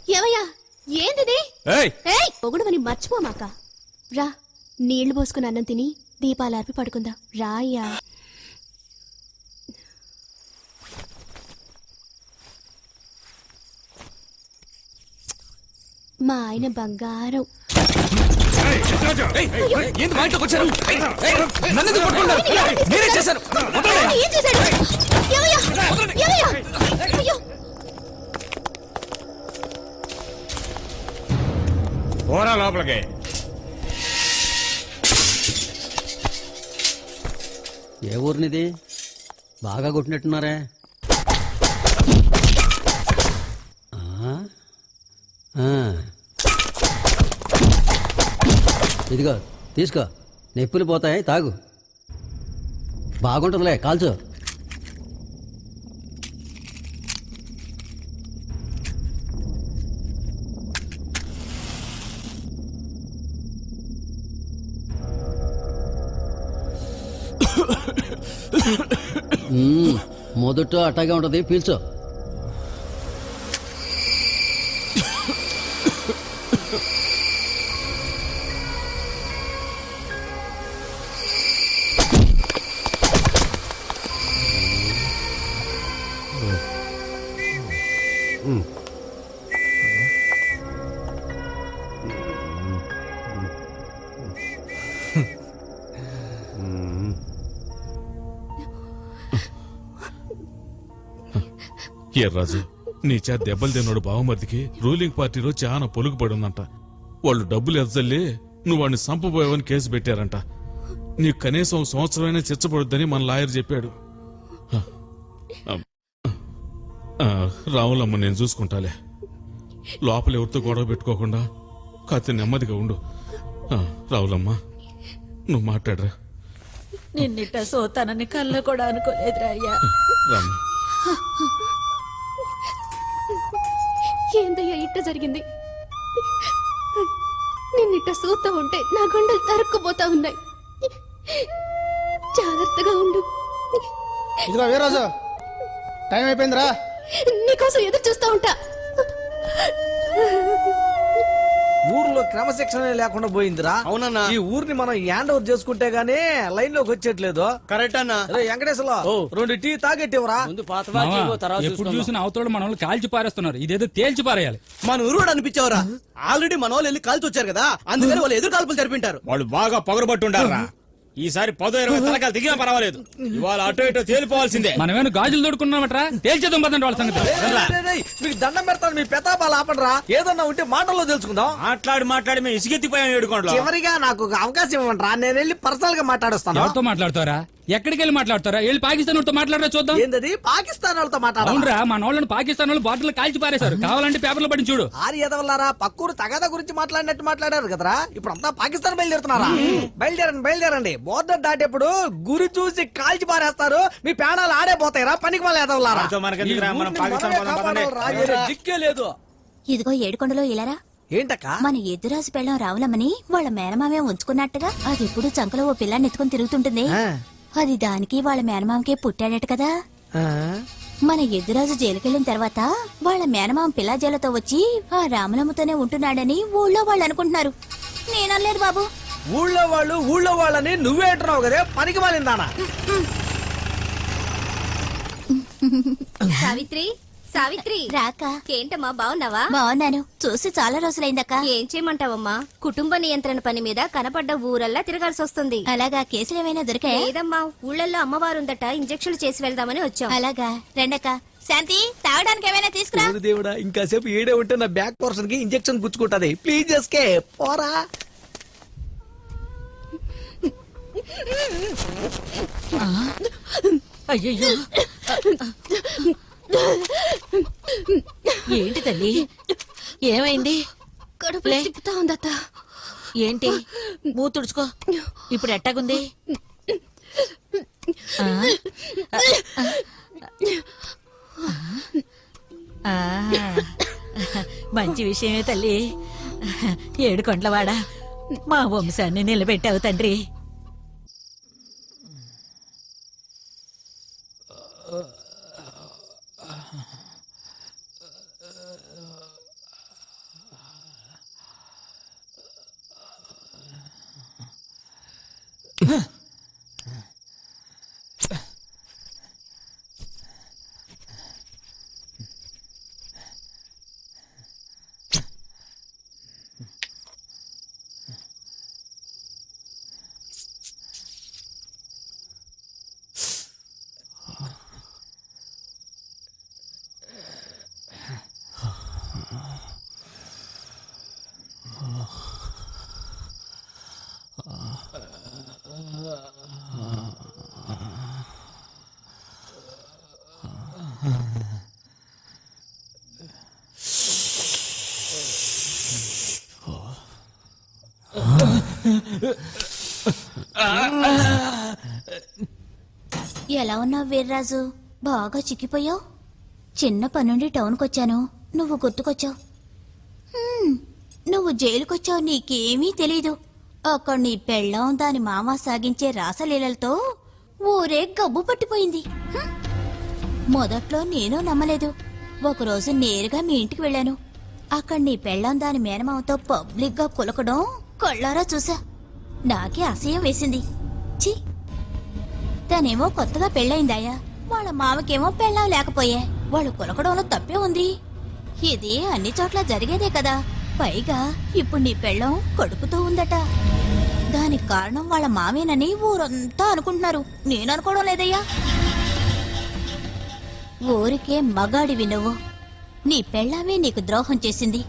ఏవయ్యా ఏంది పొగుడుమని మర్చిపోమాక రా. నీళ్లు పోసుకుని అన్నం తిని దీపాలార్పి పడుకుందాం రాయ్యా. మా ఆయన బంగారం. లోపలికి ఏ ఊరినిది? బాగా కొట్టినట్టున్నారే. ఇదిగో తీసుకో, నొప్పులు పోతాయి, తాగు. బాగుంటుందిలే, కాల్చు. మొదట అట్టాగే ఉంటది, పీల్చో. రాజు, నీ చేత దెబ్బలు తిన్నాడు బావమర్దికి రూలింగ్ పార్టీలో చాలా పొలుగు ఉందంట. వాళ్ళు డబ్బులు ఎద్దల్లి నువ్వు వాడిని సంపబోయావని కేసు పెట్టారంట. నీకు కనీసం సంవత్సరమైనా చిచ్చపడుద్దని మన లాయర్ చెప్పాడు. రావులమ్మ, నేను చూసుకుంటాలే. లోపల ఎవరితో గొడవ పెట్టుకోకుండా కాస్త నెమ్మదిగా ఉండు. రావులమ్మ, నువ్వు మాట్లాడరా. నిన్నిట్ట సోతానని కళ్ళ కూడా అనుకోలేదురా అయ్యా. ఏందయ్యా ఇట్ట జరిగింది? నిన్నిట్ట సూతా ఉంటే నా గుండెలు తరుక్కుపోతా ఉన్నాయి. జాగ్రత్తగా ఉండు. ఇదిగో వీర్రాజు, టైం అయిపోయిందిరా. నీకోసం ఎదురు చూస్తా ఉంటా. ఊర్లో క్రమశిక్షణ లేకుండా పోయిందిరా. అవునన్నా, ఈ ఊరిని మనం హ్యాండ్ ఓవర్ చేసుకుంటే గానీ లైన్ లోకి వచ్చేట్లేదు. కరెక్ట్ అన్నా. వెంకటేశ్వరరావు, 2 టీ తాగెట్టివరా. ఎప్పుడు చూసిన అవతల మన వాళ్ళు కాల్చి పారేస్తున్నారు, ఇదేదో తేల్చి పారేయాలి. మన ఊరు అనిపించావరా? ఆల్రెడీ మన వాళ్ళు వెళ్ళి కాల్చి వచ్చారు కదా, అందుకని వాళ్ళు ఎదురు కాల్పులు జరిపింటారు. వాళ్ళు బాగా పొగరబట్టుండారా. ఈసారి 10-20 తలకాలు దిగినా పర్వాలేదు, ఇవాళ అటో ఇటో తేలిపోవాల్సిందే. మనమేను గాజులు తోడుకున్నామట్రా, తేల్చేద్దాం పదండి వాళ్ళ సంగతి. మీకు దండం పెడతాను, మీ పెతాపాలు ఆపండిరా. ఏదన్నా ఉంటే మాటల్లో తెలుసుకుందాం. మాట్లాడి మేము ఇసుకెత్తిపోయాం ఏడుకోండి. చివరిగా నాకు ఒక అవకాశం ఇవ్వండిరా, నేను వెళ్ళి పర్సనల్ గా మాట్లాడొస్తాను. ఎవరితో మాట్లాడతారా? ఎక్కడికి వెళ్ళి మాట్లాడతారా? వెళ్ళి పాకిస్తాన్ వాళ్ళతో మాట్లాడరా చూద్దాం. ఏంటది? పాకిస్తాన్ వాళ్ళతో మాట్లాడాలి? అవునరా, మన వాళ్ళని పాకిస్తాన్ వాళ్ళు బాటిల్ కాల్చి పారేశారు. కావాలంటే పేపర్లో పడి చూడు. ఎదవల్లారా, పక్కూరు తగాదా గురించి మాట్లాడినట్టు మాట్లాడారు కదరా. ఇప్పుడు అంతా పాకిస్తాన్ బయలుదేరుతున్నారా? బయలుదేరండి. బోర్డర్ దాటేప్పుడు గురి చూసి కాల్చి పారేస్తారు. మీ ప్రాణాలు ఆడే పోతాయిరా పనికి మళ్ళీ ఎదవల్లారా. దిక్కే లేదు. ఇదిగో ఏడుకొండలో ఇలారా. ఏంటక్క? మన ఎద్దురాజు పెళ్ళం రావులమ్మని వాళ్ళ మేనమామే ఉంచుకున్నట్టుగా అది ఎప్పుడు చంకలో ఓ పిల్లాన్ని ఎత్తుకుని తిరుగుతుంటుంది. అది దానికి వాళ్ళ మేనమామకే పుట్టాడట కదా. మన ఎద్దురాజు జైలుకెళ్లిన తర్వాత వాళ్ళ మేనమామ పిల్లాజేలతో వచ్చి ఆ రాములమ్మతోనే ఉంటున్నాడని ఊళ్ళో వాళ్ళు అనుకుంటున్నారు. నేనలేదు బాబు. ఊళ్ళో వాళ్ళని నువ్వే అంటున్నావు కదే, పనికి మాలిందానా. సావిత్రి రాక. ఏంటమ్మా, బాగున్నావా? బాగున్నాను. చూసి చాలా రోజులైందక్క. ఏం చేయమంటావమ్మా, కుటుంబ నియంత్రణ పని మీద కనపడ్డ ఊరల్లా తిరగాల్సి వస్తుంది. అలాగా? కేసులు ఏమైనా దొరికాయా? లేదమ్మా, ఊళ్ళల్లో అమ్మవారుందట, ఇంజక్షన్లు చేసి వెళ్దామని వచ్చాం. అలాగా? రెండక్క. శాంతి, తాగడానికి ఏమైనా తీసుకురా. దేవుడా, ఇంకాసేపు ఏడే ఉంటే నా బ్యాక్ పోర్షన్ కి ఇంజక్షన్ గుచ్చుకుంటది. ప్లీజ్ ఎస్కే పోరా. అయ్యో, ఏంటి తల్లి, ఏమైంది? కడుపు తిప్పుతా ఉందత్త. ఏంటి? మూతి తుడుచుకో. ఇప్పుడు ఎట్టాగుంది? మంచి విషయమే తల్లి. ఏడుకొండలవాడా, మా వంశాన్ని నిలబెట్టావు తండ్రి. ఎలా ఉన్నావు వీర్రాజు? బాగా చిక్కిపోయావు. చిన్న పనుండి టౌన్కొచ్చాను, నువ్వు గుర్తుకొచ్చావు. నువ్వు జైలుకొచ్చావు, నీకేమీ తెలీదు. అక్కడ నీ పెళ్ళాం దాని మామ సాగించే రాసలీలలతో ఊరే గబ్బు పట్టిపోయింది. మొదట్లో నేను నమ్మలేదు. ఒకరోజు నేరుగా మీ ఇంటికి వెళ్ళాను. అక్కడ నీ పెళ్ళాం దాని మేనమామతో పబ్లిక్ గా కులకడం కళ్ళారా చూసా. నాకే అసహ్యం వేసింది. ఛీ, తనేమో కొత్తగా పెళ్ళయిందాయా, వాళ్ళ మామకేమో పెళ్ళాం లేకపోయే. వాళ్ళు కులకడంలో తప్పే ఉంది. ఇది అన్ని చోట్ల జరిగేదే కదా. పైగా ఇప్పుడు నీ పెళ్ళం కడుపుతూ ఉందట. దానికి కారణం వాళ్ళ మామేనని ఊరంతా అనుకుంటున్నారు. నేను అనుకోవడం లేదయ్యా. ఊరికే మగాడివి నువ్వు. నీ పెళ్ళామే నీకు ద్రోహం చేసింది.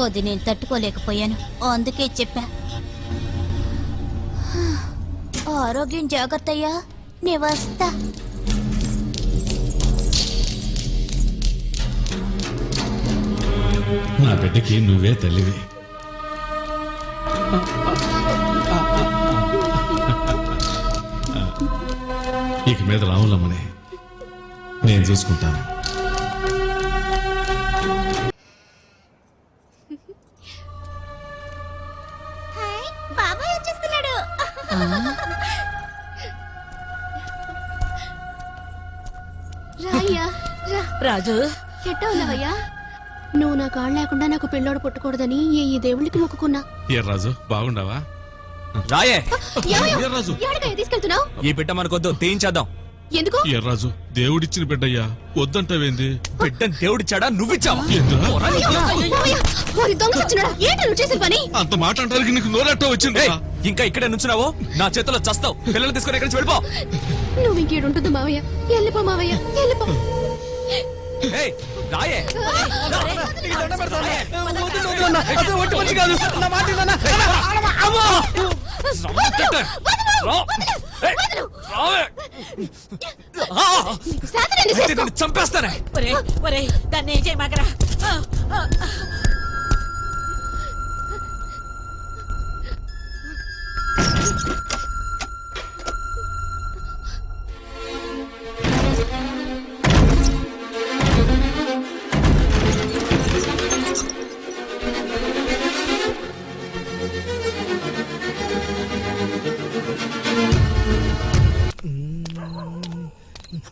అది నేను తట్టుకోలేకపోయాను, అందుకే చెప్పా. ఆరోగ్యం జాగ్రత్తయ్యా, నే వస్తా. నా బిడ్డకి నువ్వే తల్లివి. ఇక మీద రావులమ్మని నేను చూసుకుంటాను. బాబాయ్ వచ్చేస్తున్నాడు. రాయ్యా రా. రాజు, ఎట్టా ఉన్నావయ్యా? నువ్వు నా కాళ్ళు లేకుండా నాకు పెళ్ళోడు పుట్టకూడదని ఈ దేవుళ్ళకి మొక్కుకున్నా. ఏ రాజు, బాగుండావా? రాయే ఏ రాజు, ఎక్కడికయ్యా తీసుకెళ్తున్నావు? ఈ బిడ్డ మనకొద్దు, తీయించేద్దాం. ఎందుకు? ఏ రాజు, దేవుడిచ్చిన బిడ్డయ్యా, వద్దంటావేంది? బిడ్డను దేవుడిచ్చాడా, నువ్విచ్చావా? ఏందిరా? దొంగ సచ్చినోడా, ఏంటి నువ్వు చేసిన పని? అంత మాట అంటానికి నీకు నోరెట్టో వచ్చింది. ఏయ్, ఇంకా ఇక్కడే నుంచున్నావు? నా చేతిలో చస్తావు. పిల్లలు తీసుకుని ఇక్కడి నుంచి వెళ్ళిపో. నువ్వు ఇంకేడుంటుంది మావయ్య. వెళ్ళిపో మావయ్య, వెళ్ళిపో. ఏయ్, రాయే నీకు దండం పెడతాను. వద్దు, వద్దు అన్న. అసలు ఒట్టి మనిషి కాదు. నా మాట వినన్నా? అమ్మా! నీకు శాతనాన్ని చేసుకో. చంపేస్తానే. ఒరే ఒరే, దాన్ని ఏం చేయమాకరా.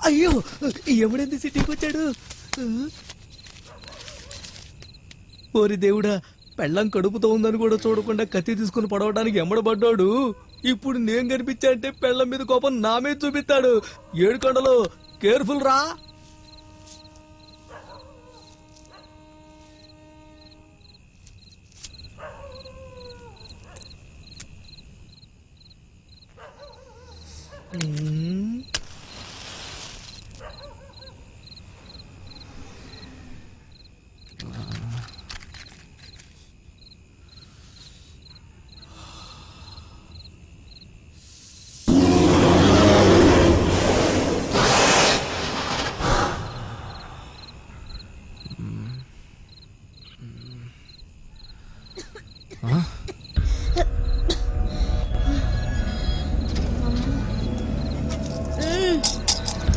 అయ్యో, ఎవడంది సిటీకి వచ్చాడు? ఓరి దేవుడా, పెళ్ళం కడుపుతో ఉందని కూడా చూడకుండా కత్తి తీసుకుని పడవడానికి ఎమ్మడబడ్డాడు. ఇప్పుడు నేను కనిపించా అంటే పెళ్ళం మీద కోపం నా మీద చూపిస్తాడు. ఏడుకొండలు కేర్ఫుల్ రా.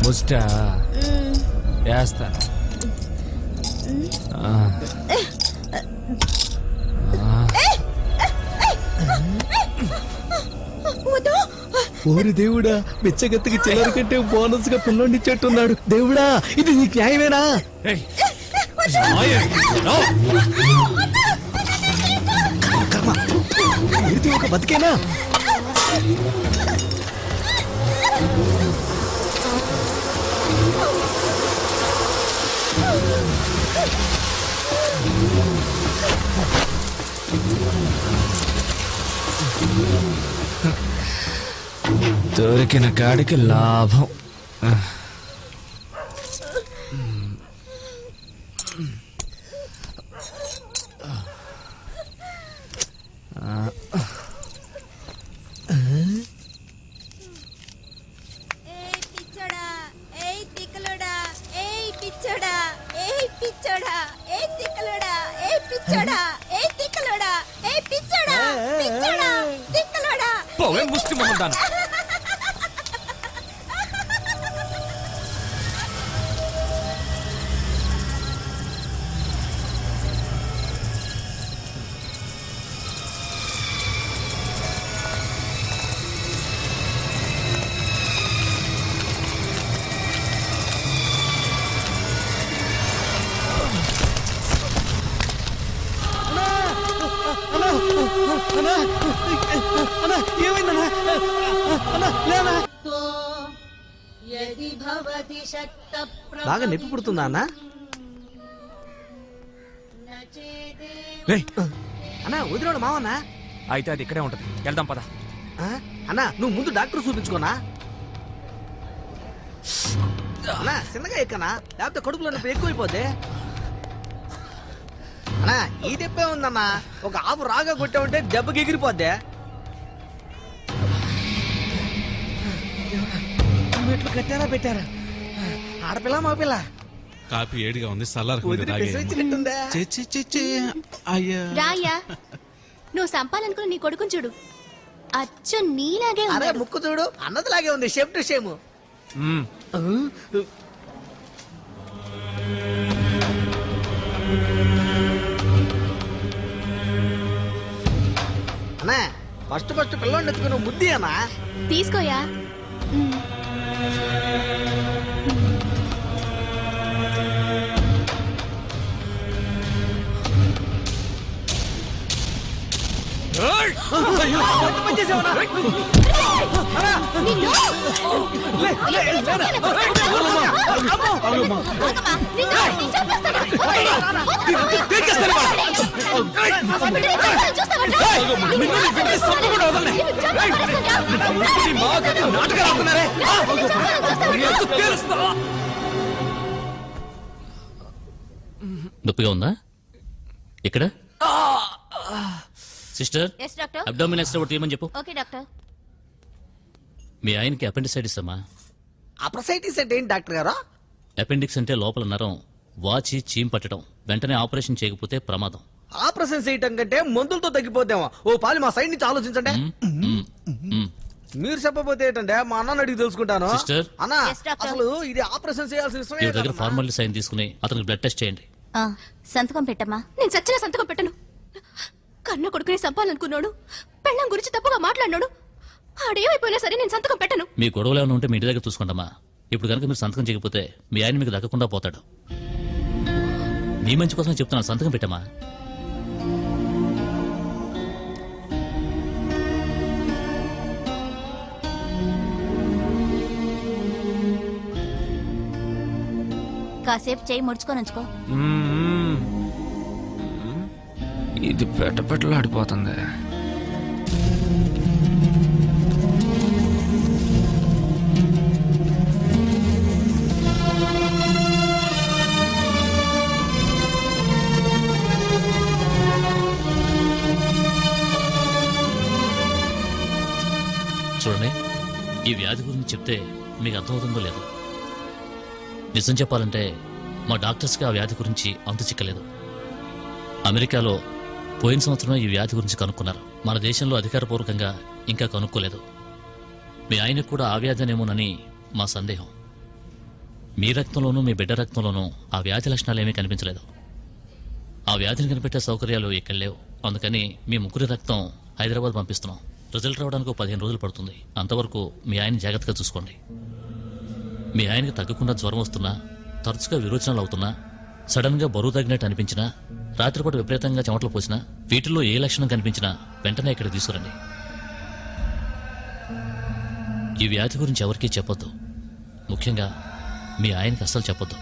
ముస్టా వేస్తా. ఓరి దేవుడా, బిచ్చగత్తికి చిల్లర కంటే బోనస్ గా పిల్లోడిని ఇచ్చేట్టున్నాడు. దేవుడా, ఇది నీకు న్యాయమేనా? కర్మ, ఇది ఒక బతికేనా? దొరికిన కాడికి లాభం. ముష్టి మొహందాను. బాగా నొప్పి పుడుతుందా అన్న? అన్నా వదిలేడు మావన్నా. అయితే అది ఇక్కడే ఉంటది, వెళ్దాం పద. అన్నా నువ్వు ముందు డాక్టర్ చూపించుకోనా? అన్నా చిన్నగా ఎక్కనా, లేకపోతే కడుపులో నొప్పి ఎక్కువైపోద్ది. అన్నా ఈ దెబ్బే ఉందన్నా, ఒక ఆపు రాగా కొట్టామంటే దెబ్బకి ఎగిరిపోద్ది. మెట్లు కట్టారా పెట్టారా? ఆడపిల్ల మగపిల్ల? కాఫీ ఏడిగా ఉంది, రాయ్యా, నువ్వు సంపాలనుకున్న నీ కొడుకుని చూడు, అచ్చు నీలాగే అరే ఉన్నాడు. ముక్కు చూడు అన్నదిలాగే ఉంది, షేమ్ టు షేమ్. అన్నా ఫస్ట్ పిల్లోడిని ఎత్తుకున్న ముద్ది అన్నా. తీసుకోయా. నొప్పిగా ఉందా? ఇక్కడ సిస్టర్, అబ్డామిన్ ఎక్స్ట్రా తీయమని చెప్పు. Okay doctor. మీ ఆయనకి అపెండిసైటిస్ అమ్మా. అపెండిసైటిస్ అంటే ఏంటి డాక్టర్ గారు? అపెండిక్స్ అంటే లోపల నరం వాచి చీమ్ పట్టడం, వెంటనే ఆపరేషన్ చేయకపోతే ప్రమాదం. ఆపరేషన్ చేయటం కంటే మందులతో తగ్గిపోద్దామా? ఓ పాలి మా సైడ్ నుంచి ఆలోచించండి. మీరు చెప్పబోతే ఏంటంటే మా అన్న అడిగి తెలుసుకుంటాను. సిస్టర్, అన్నా అసలు ఇది ఆపరేషన్ చేయాల్సిన మీ దగ్గర ఫార్మాలిటీ సైన్ తీసుకుని అతనికి బ్లడ్ టెస్ట్ చేయండి. సంతకం పెట్టమ్మా. నేను చచ్చిన సంతకం పెట్టను. కన్న కొడుకుని సంపాలనుకున్నాడు, పెళ్ళం గురించి తప్పుగా మాట్లాడినాడు, ఆడేమైపోయినా సరే నేను సంతకం పెట్టను. మీ గొడవలు ఏమైనా ఉంటే మీ ఇంటి దగ్గర చూసుకుంటామా. ఇప్పుడు కనుక మీరు సంతకం చేయకపోతే మీ ఆయన మీకు దక్కకుండా పోతాడు. మీ మంచి కోసం చెప్తున్నాను, సంతకం పెట్టమ్మా. కాసేపు చేయి ముడుచుకొని ఉంచుకో. ఇది పెట్టలాడిపోతుంది. చూడండి, ఈ వ్యాధి గురించి చెప్తే మీకు అర్థమవుతుందో లేదో. నిజం చెప్పాలంటే మా డాక్టర్స్కి ఆ వ్యాధి గురించి అంతు చిక్కలేదు. అమెరికాలో పోయిన సంవత్సరం ఈ వ్యాధి గురించి కనుక్కున్నారు. మన దేశంలో అధికారపూర్వకంగా ఇంకా కనుక్కోలేదు. మీ ఆయనకు కూడా ఆ వ్యాధినేమోనని మా సందేహం. మీ రక్తంలోనూ మీ బిడ్డ రక్తంలోనూ ఆ వ్యాధి లక్షణాలు ఏమీ కనిపించలేదు. ఆ వ్యాధిని కనిపెట్టే సౌకర్యాలు ఇక్కడ లేవు. అందుకని మీ ముగ్గురి రక్తం హైదరాబాద్ పంపిస్తున్నాం. రిజల్ట్ రావడానికి 15 రోజులు పడుతుంది. అంతవరకు మీ ఆయన జాగ్రత్తగా చూసుకోండి. మీ ఆయనకి తగ్గకుండా జ్వరం వస్తున్నా, తరచుగా విరోచనాలు అవుతున్నా, సడన్ గా బరువు తగ్గినట్టు అనిపించినా, రాత్రిపూట విపరీతంగా చెమటలు పోసినా, వీటిల్లో ఏ లక్షణం కనిపించినా వెంటనే ఇక్కడ తీసుకురండి. ఈ వ్యాధి గురించి ఎవరికీ చెప్పొద్దు. ముఖ్యంగా మీ ఆయనకి అస్సలు చెప్పొద్దు.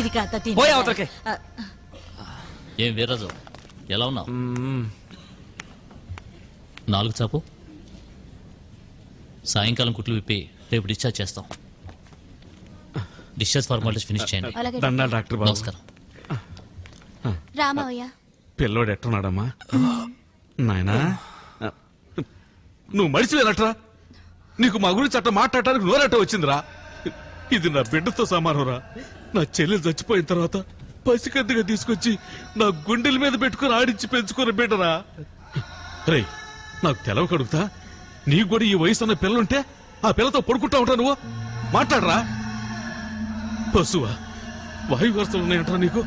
ఇది కాదు ఏం వీర్రాజు, ఎలా ఉన్నావు? 4 చాపు. సాయంకాలం కుట్లు విప్పి రేపు డిశ్చార్జ్ చేస్తాం. డిశ్చార్జ్ ఫార్మాలిటీస్ ఫినిష్ చేయండి. అలాగే దండాలు డాక్టర్ బాబు. నమస్కారం. రామయ్య పిల్లోడు ఎట్టున్నాడమ్మా? నాయనా నువ్వు మడిచిపోయినట్రా. నీకు మా గురించి అట్ట మాట్లాడటానికి నోరట్ట వచ్చిందిరా. ఇది నా బిడ్డతో సమానంరా. నా చెల్లెలు చచ్చిపోయిన తర్వాత పసికద్దుగా తీసుకొచ్చి నా గుండెల మీద పెట్టుకుని ఆడించి పెంచుకున్న బిడ్డరా. రే నాకు తెలవ కడుగుతా. నీకు కూడా ఈ వయసు అన్న పిల్లలుంటే ఆ పిల్లతో పడుకుంటా ఉంటా నువ్వు. మాట్లాడరా. పశువా వాయు వరుసలు ఉన్నాయంటారా నీకు?